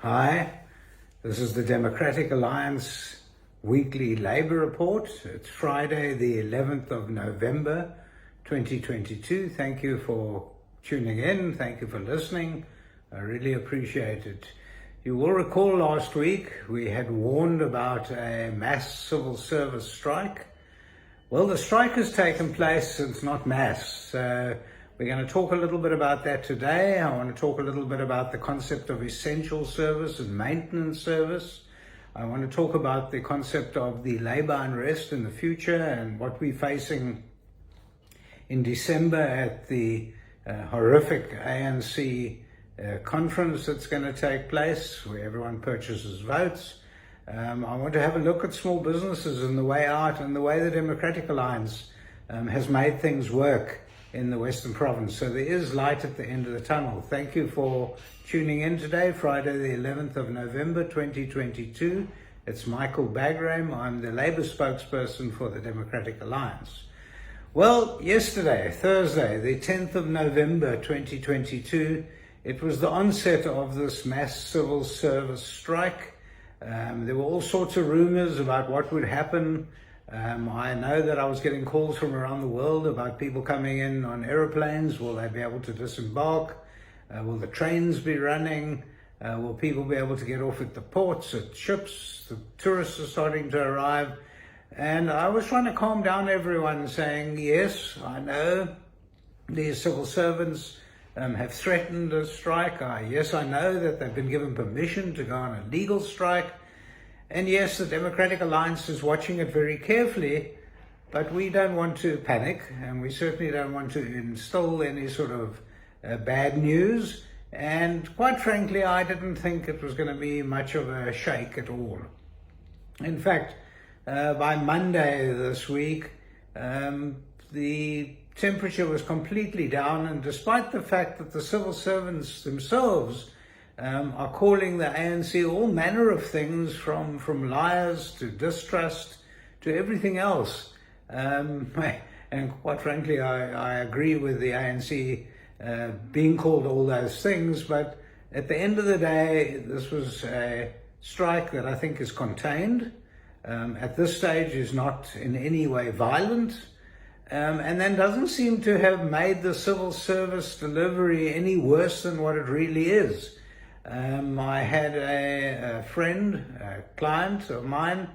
Hi, this is the Democratic Alliance Weekly Labour Report. It's Friday, the 11th of November, 2022. Thank you for tuning in. Thank you for listening. I really appreciate it. You will recall last week we had warned about a mass civil service strike. Well, the strike has taken place. It's not mass. So we're going to talk a little bit about that today. I want to talk a little bit about the concept of essential service and maintenance service. I want to talk about the concept of the labour unrest in the future and what we're facing in December at the horrific ANC conference that's going to take place, where everyone purchases votes. I want to have a look at small businesses and the way out and the way the Democratic Alliance has made things work in the Western Province. So there is light at the end of the tunnel. Thank you for tuning in today, Friday the 11th of November 2022. It's Michael Bagram. I'm the Labour spokesperson for the Democratic Alliance. Well, yesterday, Thursday, the 10th of November 2022, it was the onset of this mass civil service strike. There were all sorts of rumours about what would happen. I know that I was getting calls from around the world about people coming in on aeroplanes. Will they be able to disembark? Will the trains be running? Will people be able to get off at the ports, at ships? The tourists are starting to arrive. And I was trying to calm down everyone, saying, yes, I know these civil servants have threatened a strike. Yes, I know that they've been given permission to go on a legal strike. And yes, the Democratic Alliance is watching it very carefully, but we don't want to panic, and we certainly don't want to instill any sort of bad news. And quite frankly, I didn't think it was going to be much of a shake at all. In fact, by Monday this week, the temperature was completely down, and despite the fact that the civil servants themselves are calling the ANC all manner of things, from liars to distrust to everything else. And quite frankly, I agree with the ANC being called all those things, but at the end of the day, this was a strike that I think is contained. At this stage is not in any way violent, and then doesn't seem to have made the civil service delivery any worse than what it really is. I had a friend, a client of mine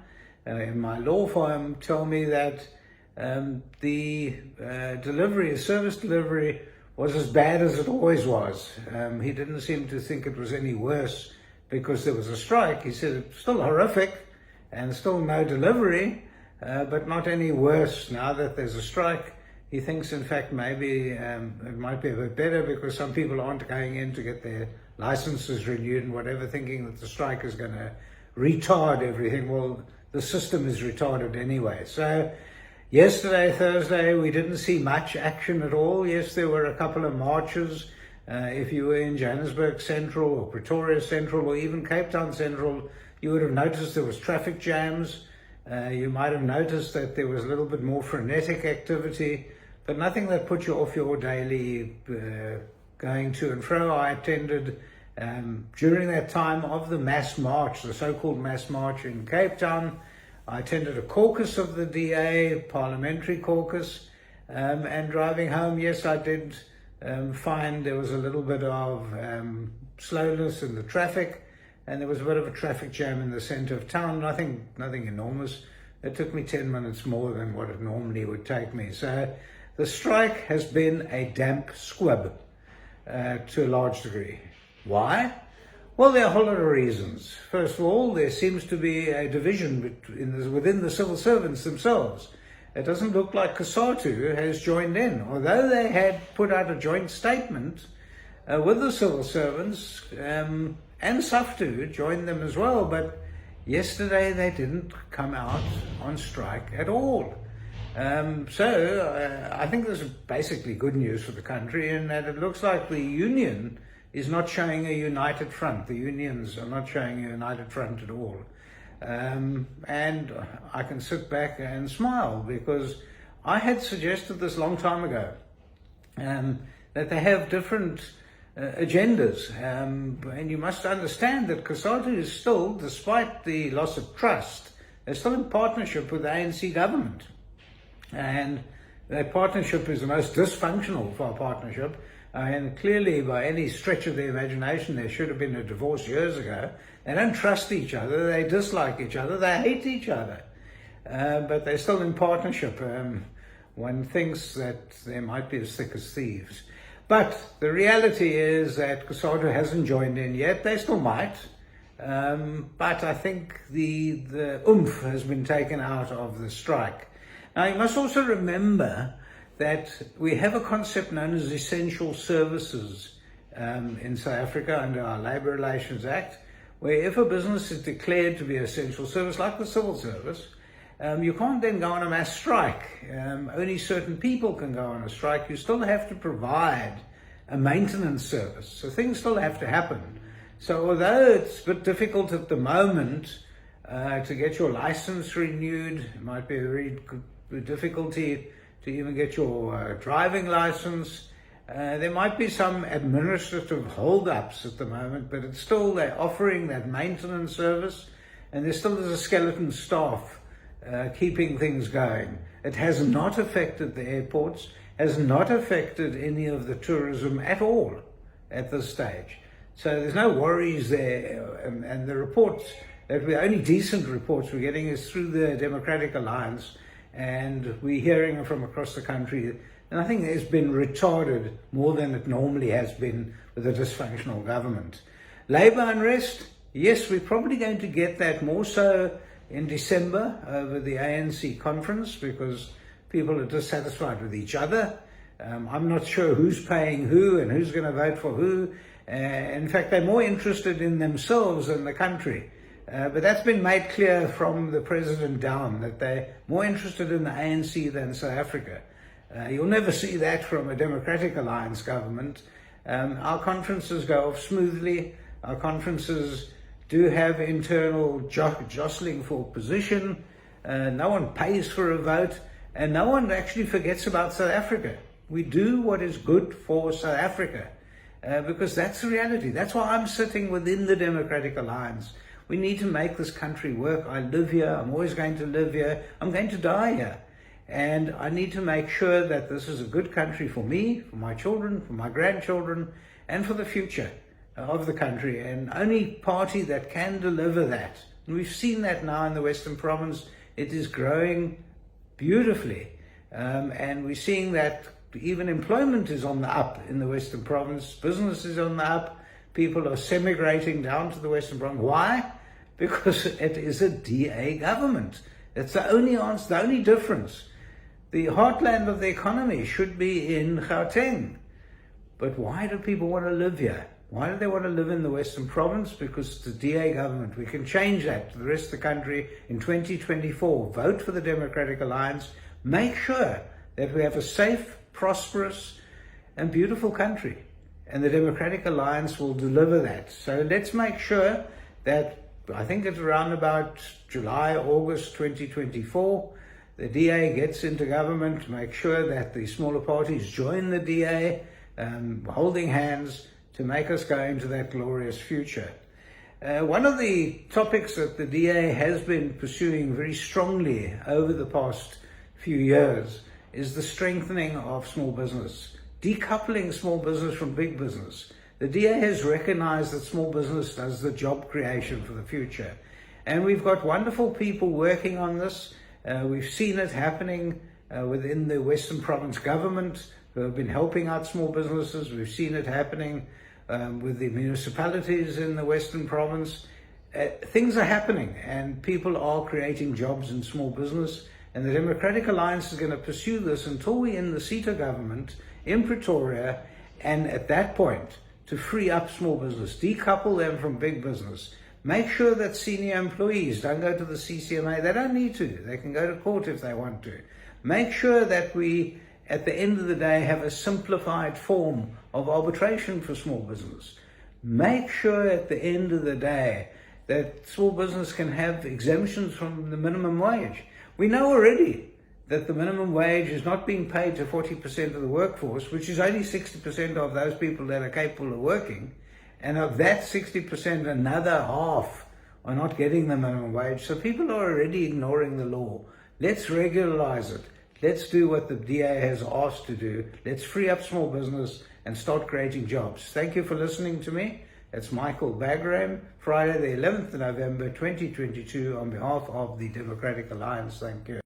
in my law firm, tell me that the service delivery was as bad as it always was. He didn't seem to think it was any worse because there was a strike. He said it's still horrific and still no delivery, but not any worse now that there's a strike. He thinks, in fact, maybe it might be a bit better because some people aren't going in to get their licenses renewed and whatever, thinking that the strike is going to retard everything. Well, the system is retarded anyway. So yesterday, Thursday, we didn't see much action at all. Yes, there were a couple of marches. If you were in Johannesburg Central or Pretoria Central or even Cape Town Central, you would have noticed there was traffic jams. You might have noticed that there was a little bit more frenetic activity, but nothing that put you off your daily going to and fro. I attended during that time of the mass march, the so-called mass march in Cape Town. I attended a caucus of the DA, parliamentary caucus, and driving home, yes, I did find there was a little bit of slowness in the traffic, and there was a bit of a traffic jam in the centre of town. Nothing enormous. It took me 10 minutes more than what it normally would take me. So the strike has been a damp squib to a large degree. Why? Well, there are a whole lot of reasons. First of all, there seems to be a division within the civil servants themselves. It doesn't look like COSATU has joined in, although they had put out a joint statement with the civil servants, and SAFTU joined them as well, but yesterday they didn't come out on strike at all. So I think this is basically good news for the country, in that it looks like the union is not showing a united front. The unions are not showing a united front at all. And I can sit back and smile, because I had suggested this long time ago, that they have different agendas. And you must understand that COSATU is still, despite the loss of trust, they're still in partnership with the ANC government. And that partnership is the most dysfunctional of our partnership. And clearly, by any stretch of the imagination, there should have been a divorce years ago. They don't trust each other, they dislike each other, they hate each other. But they're still in partnership. One thinks that they might be as thick as thieves. But the reality is that COSATU hasn't joined in yet. They still might. But I think the oomph has been taken out of the strike. Now, you must also remember that we have a concept known as essential services in South Africa under our Labour Relations Act, where if a business is declared to be an essential service, like the civil service, you can't then go on a mass strike. Only certain people can go on a strike. You still have to provide a maintenance service. So things still have to happen. So although it's a bit difficult at the moment to get your license renewed, it might be a very good difficulty to even get your driving license. There might be some administrative hold-ups at the moment, but it's still, they're offering that maintenance service, and there still is a skeleton staff keeping things going. It has not affected the airports, has not affected any of the tourism at all at this stage. So there's no worries there, and the reports, the only decent reports we're getting is through the Democratic Alliance, and we're hearing from across the country, and I think it's been retarded more than it normally has been with a dysfunctional government. Labour unrest, yes, we're probably going to get that more so in December over the ANC conference, because people are dissatisfied with each other. I'm not sure who's paying who and who's going to vote for who. In fact, they're more interested in themselves than the country. But that's been made clear from the president down, that they're more interested in the ANC than South Africa. You'll never see that from a Democratic Alliance government. Our conferences go off smoothly. Our conferences do have internal jostling for position. No one pays for a vote, and no one actually forgets about South Africa. We do what is good for South Africa, because that's the reality. That's why I'm sitting within the Democratic Alliance. We need to make this country work. I live here. I'm always going to live here. I'm going to die here. And I need to make sure that this is a good country for me, for my children, for my grandchildren, and for the future of the country. And only party that can deliver that. And we've seen that now in the Western Province. It is growing beautifully. And we're seeing that even employment is on the up in the Western Province. Business is on the up. People are semigrating down to the Western Province. Why? Because it is a DA government. That's the only answer, the only difference. The heartland of the economy should be in Gauteng. But why do people want to live here? Why do they want to live in the Western Province? Because it's the DA government. We can change that to the rest of the country in 2024. Vote for the Democratic Alliance. Make sure that we have a safe, prosperous, and beautiful country. And the Democratic Alliance will deliver that. So let's make sure that, I think it's around about July, August 2024, the DA gets into government, make sure that the smaller parties join the DA, holding hands to make us go into that glorious future. One of the topics that the DA has been pursuing very strongly over the past few years is the strengthening of small business, decoupling small business from big business. The DA has recognized that small business does the job creation for the future. And we've got wonderful people working on this. We've seen it happening within the Western Province government, who have been helping out small businesses. We've seen it happening with the municipalities in the Western Province. Things are happening, and people are creating jobs in small business. And the Democratic Alliance is going to pursue this until we're in the CETA government in Pretoria, and at that point, to free up small business, decouple them from big business, make sure that senior employees don't go to the CCMA. They don't need to. They can go to court if they want to. Make sure that we, at the end of the day, have a simplified form of arbitration for small business. Make sure at the end of the day that small business can have exemptions from the minimum wage. We know already that the minimum wage is not being paid to 40% of the workforce, which is only 60% of those people that are capable of working. And of that 60%, another half are not getting the minimum wage. So people are already ignoring the law. Let's regularize it. Let's do what the DA has asked to do. Let's free up small business and start creating jobs. Thank you for listening to me. It's Michael Bagram, Friday the 11th of November 2022, on behalf of the Democratic Alliance. Thank you.